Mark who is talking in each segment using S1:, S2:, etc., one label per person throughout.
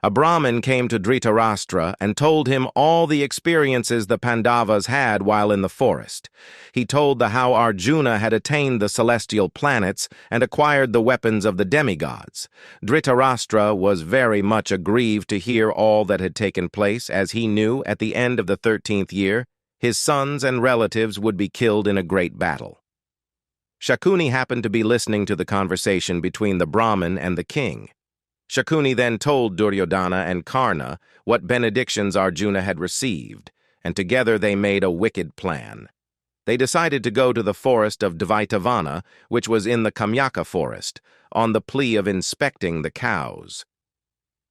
S1: A Brahmin came to Dhritarashtra and told him all the experiences the Pandavas had while in the forest. He told how Arjuna had attained the celestial planets and acquired the weapons of the demigods. Dhritarashtra was very much aggrieved to hear all that had taken place, as he knew at the end of the 13th year his sons and relatives would be killed in a great battle. Shakuni happened to be listening to the conversation between the Brahmin and the king. Shakuni then told Duryodhana and Karna what benedictions Arjuna had received, and together they made a wicked plan. They decided to go to the forest of Dvaitavana, which was in the Kamyaka forest, on the plea of inspecting the cows.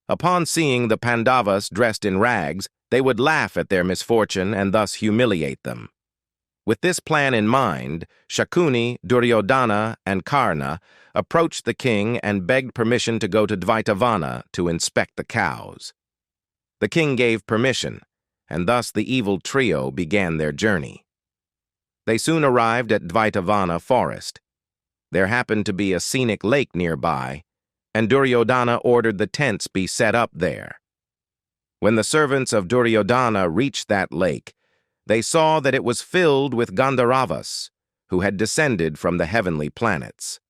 S1: Upon seeing the Pandavas dressed in rags, they would laugh at their misfortune and thus humiliate them. With this plan in mind, Shakuni, Duryodhana, and Karna approached the king and begged permission to go to Dvaitavana to inspect the cows. The king gave permission, and thus the evil trio began their journey. They soon arrived at Dvaitavana forest. There happened to be a scenic lake nearby, and Duryodhana ordered the tents be set up there. When the servants of Duryodhana reached that lake, they saw that it was filled with Gandharvas, who had descended from the heavenly planets.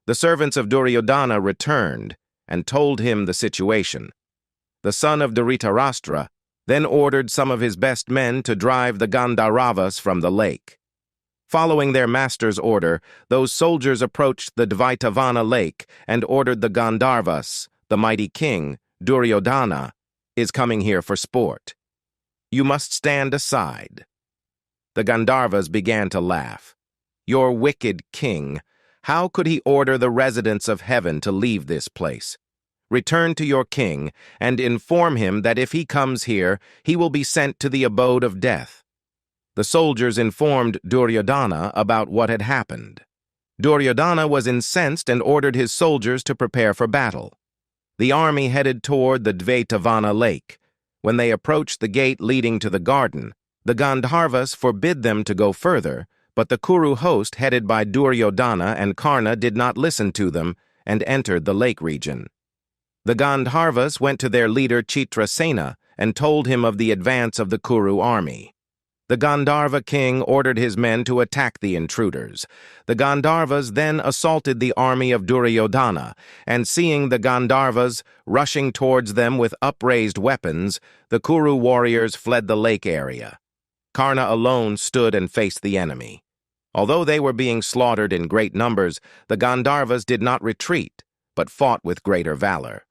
S1: The servants of Duryodhana returned and told him the situation. The son of Dhritarashtra then ordered some of his best men to drive the Gandharvas from the lake. Following their master's order, those soldiers approached the Dvaitavana lake and ordered the Gandharvas, the mighty king, Duryodhana, is coming here for sport. You must stand aside. The Gandharvas began to laugh. Your wicked king, how could he order the residents of heaven to leave this place? Return to your king and inform him that if he comes here, he will be sent to the abode of death. The soldiers informed Duryodhana about what had happened. Duryodhana was incensed and ordered his soldiers to prepare for battle. The army headed toward the Dvaitavana lake. When they approached the gate leading to the garden, the Gandharvas forbid them to go further, but the Kuru host headed by Duryodhana and Karna did not listen to them and entered the lake region. The Gandharvas went to their leader Chitrasena and told him of the advance of the Kuru army. The Gandharva king ordered his men to attack the intruders. The Gandharvas then assaulted the army of Duryodhana, and seeing the Gandharvas rushing towards them with upraised weapons, the Kuru warriors fled the lake area. Karna alone stood and faced the enemy. Although they were being slaughtered in great numbers, the Gandharvas did not retreat, but fought with greater valor.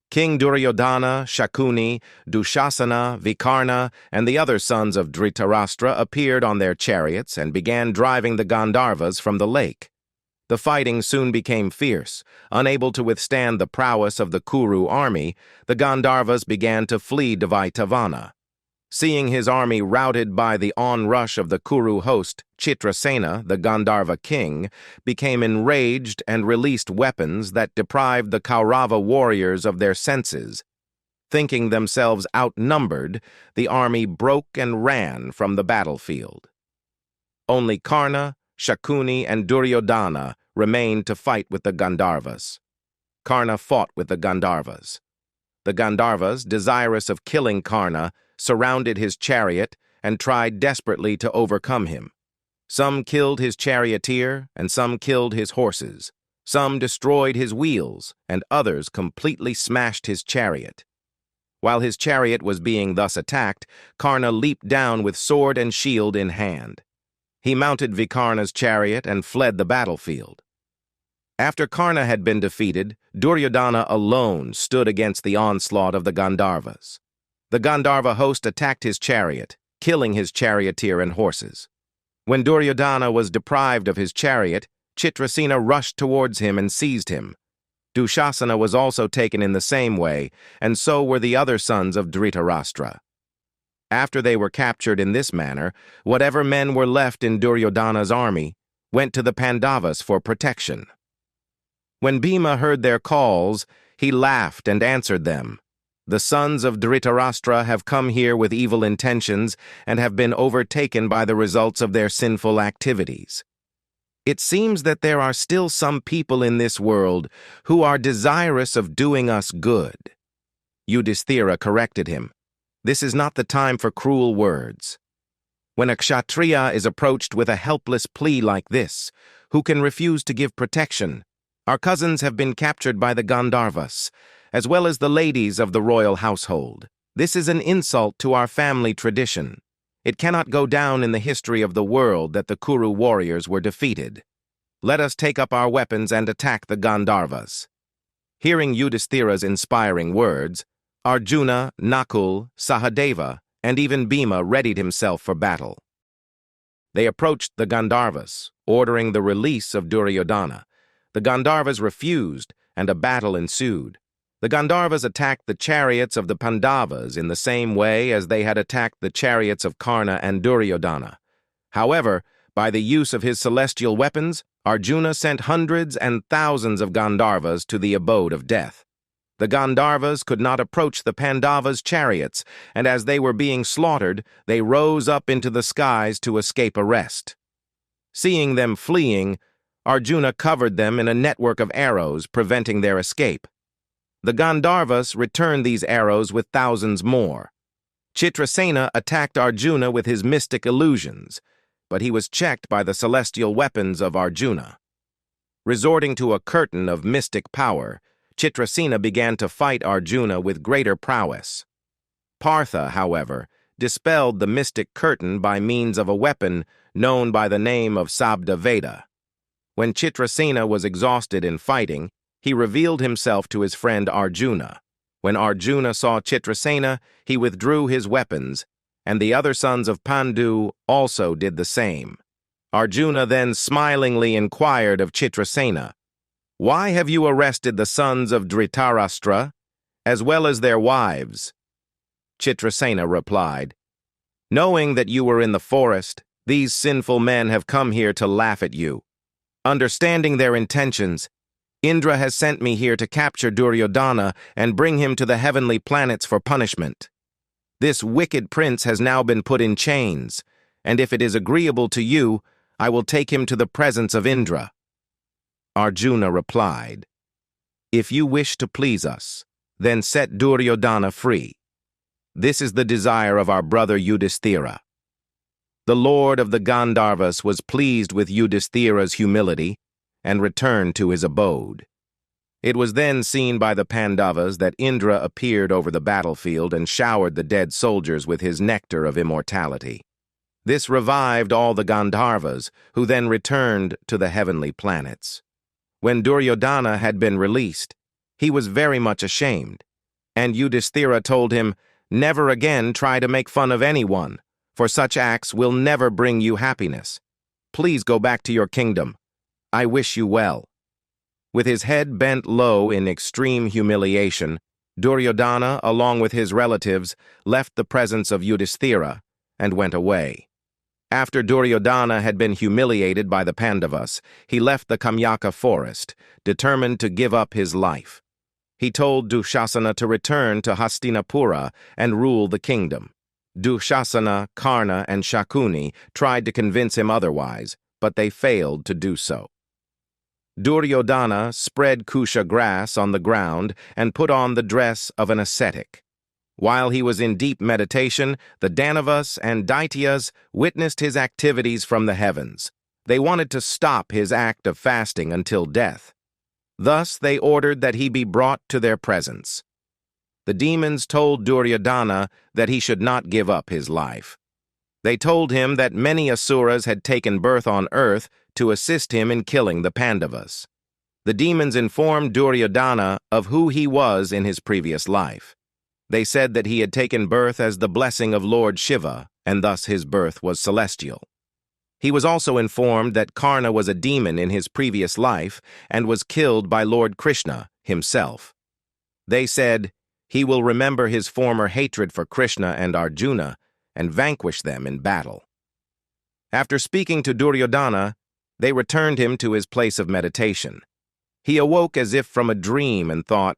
S1: King Duryodhana, Shakuni, Dushasana, Vikarna, and the other sons of Dhritarashtra appeared on their chariots and began driving the Gandharvas from the lake. The fighting soon became fierce. Unable to withstand the prowess of the Kuru army, the Gandharvas began to flee Dvaitavana. Seeing his army routed by the onrush of the Kuru host, Chitrasena, the Gandharva king, became enraged and released weapons that deprived the Kaurava warriors of their senses. Thinking themselves outnumbered, the army broke and ran from the battlefield. Only Karna, Shakuni, and Duryodhana remained to fight with the Gandharvas. Karna fought with the Gandharvas. The Gandharvas, desirous of killing Karna, surrounded his chariot and tried desperately to overcome him. Some killed his charioteer, and some killed his horses. Some destroyed his wheels, and others completely smashed his chariot. While his chariot was being thus attacked, Karna leaped down with sword and shield in hand. He mounted Vikarna's chariot and fled the battlefield. After Karna had been defeated, Duryodhana alone stood against the onslaught of the Gandharvas. The Gandharva host attacked his chariot, killing his charioteer and horses. When Duryodhana was deprived of his chariot, Chitrasena rushed towards him and seized him. Dushasana was also taken in the same way, and so were the other sons of Dhritarashtra. After they were captured in this manner, whatever men were left in Duryodhana's army went to the Pandavas for protection. When Bhima heard their calls, he laughed and answered them. The sons of Dhritarashtra have come here with evil intentions and have been overtaken by the results of their sinful activities. It seems that there are still some people in this world who are desirous of doing us good. Yudhishthira corrected him. This is not the time for cruel words. When a kshatriya is approached with a helpless plea like this, who can refuse to give protection? Our cousins have been captured by the Gandharvas, as well as the ladies of the royal household. This is an insult to our family tradition. It cannot go down in the history of the world that the Kuru warriors were defeated. Let us take up our weapons and attack the Gandharvas. Hearing Yudhishthira's inspiring words, Arjuna, Nakul, Sahadeva, and even Bhima readied himself for battle. They approached the Gandharvas, ordering the release of Duryodhana. The Gandharvas refused, and a battle ensued. The Gandharvas attacked the chariots of the Pandavas in the same way as they had attacked the chariots of Karna and Duryodhana. However, by the use of his celestial weapons, Arjuna sent hundreds and thousands of Gandharvas to the abode of death. The Gandharvas could not approach the Pandavas' chariots, and as they were being slaughtered, they rose up into the skies to escape arrest. Seeing them fleeing, Arjuna covered them in a network of arrows, preventing their escape. The Gandharvas returned these arrows with thousands more. Chitrasena attacked Arjuna with his mystic illusions, but he was checked by the celestial weapons of Arjuna. Resorting to a curtain of mystic power, Chitrasena began to fight Arjuna with greater prowess. Partha, however, dispelled the mystic curtain by means of a weapon known by the name of Sabda Veda. When Chitrasena was exhausted in fighting, he revealed himself to his friend Arjuna. When Arjuna saw Chitrasena, he withdrew his weapons, and the other sons of Pandu also did the same. Arjuna then smilingly inquired of Chitrasena, "Why have you arrested the sons of Dhritarashtra, as well as their wives?" Chitrasena replied, "Knowing that you were in the forest, these sinful men have come here to laugh at you. Understanding their intentions, Indra has sent me here to capture Duryodhana and bring him to the heavenly planets for punishment. This wicked prince has now been put in chains, and if it is agreeable to you, I will take him to the presence of Indra." Arjuna replied, "If you wish to please us, then set Duryodhana free. This is the desire of our brother Yudhishthira." The lord of the Gandharvas was pleased with Yudhishthira's humility and returned to his abode. It was then seen by the Pandavas that Indra appeared over the battlefield and showered the dead soldiers with his nectar of immortality. This revived all the Gandharvas, who then returned to the heavenly planets. When Duryodhana had been released, he was very much ashamed, and Yudhishthira told him, "Never again try to make fun of anyone, for such acts will never bring you happiness. Please go back to your kingdom. I wish you well." With his head bent low in extreme humiliation, Duryodhana, along with his relatives, left the presence of Yudhishthira and went away. After Duryodhana had been humiliated by the Pandavas, he left the Kamyaka forest, determined to give up his life. He told Dushasana to return to Hastinapura and rule the kingdom. Dushasana, Karna, and Shakuni tried to convince him otherwise, but they failed to do so. Duryodhana spread kusha grass on the ground and put on the dress of an ascetic. While he was in deep meditation, the Danavas and Daityas witnessed his activities from the heavens. They wanted to stop his act of fasting until death. Thus they ordered that he be brought to their presence. The demons told Duryodhana that he should not give up his life. They told him that many asuras had taken birth on earth to assist him in killing the Pandavas. The demons informed Duryodhana of who he was in his previous life. They said that he had taken birth as the blessing of Lord Shiva, and thus his birth was celestial. He was also informed that Karna was a demon in his previous life and was killed by Lord Krishna himself. They said, he will remember his former hatred for Krishna and Arjuna and vanquish them in battle. After speaking to Duryodhana, they returned him to his place of meditation. He awoke as if from a dream and thought,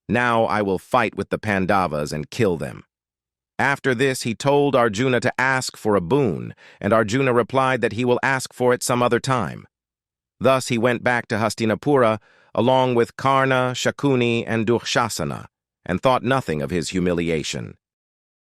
S1: "Now I will fight with the Pandavas and kill them." After this, he told Arjuna to ask for a boon, and Arjuna replied that he will ask for it some other time. Thus he went back to Hastinapura, along with Karna, Shakuni, and Dushasana, and thought nothing of his humiliation.